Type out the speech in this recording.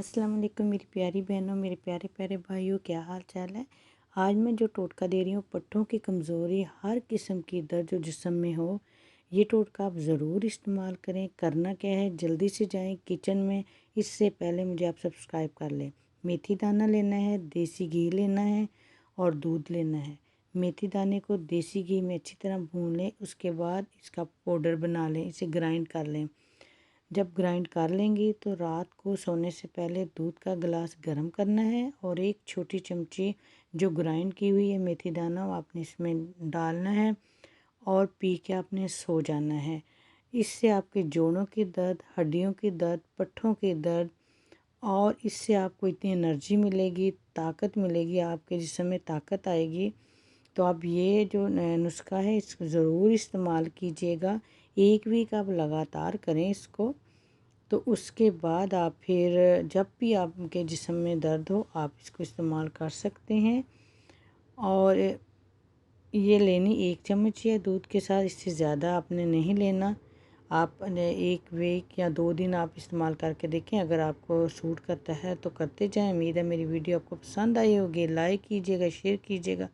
अस्सलाम वालेकुम मेरी प्यारी बहनों, मेरे प्यारे प्यारे भाइयों, क्या हाल चाल है। आज मैं जो टोटका दे रही हूँ, पट्टों की कमज़ोरी, हर किस्म की दर्द जो जिस्म में हो, ये टोटका आप ज़रूर इस्तेमाल करें। करना क्या है, जल्दी से जाएं किचन में। इससे पहले मुझे आप सब्सक्राइब कर लें। मेथी दाना लेना है, देसी घी लेना है और दूध लेना है। मेथी दाने को देसी घी में अच्छी तरह भून लें, उसके बाद इसका पाउडर बना लें, इसे ग्राइंड कर लें। जब ग्राइंड कर लेंगी तो रात को सोने से पहले दूध का गिलास गर्म करना है और एक छोटी चमची जो ग्राइंड की हुई है मेथी दाना वो आपने इसमें डालना है और पी के आपने सो जाना है। इससे आपके जोड़ों की दर्द, हड्डियों की दर्द, पट्ठों की दर्द और इससे आपको इतनी एनर्जी मिलेगी, ताकत मिलेगी, आपके जिस्म में ताकत आएगी। तो आप ये जो नुस्खा है इसको ज़रूर इस्तेमाल कीजिएगा। 1 वीक आप लगातार करें इसको। तो उसके बाद आप फिर जब भी आपके जिस्म में दर्द हो आप इसको इस्तेमाल कर सकते हैं। और ये लेनी 1 चम्मच है दूध के साथ, इससे ज़्यादा आपने नहीं लेना। आप 1 वीक या 2 दिन आप इस्तेमाल करके देखें, अगर आपको सूट करता है तो करते जाएं। उम्मीद है मेरी वीडियो आपको पसंद आई होगी। लाइक कीजिएगा, शेयर कीजिएगा।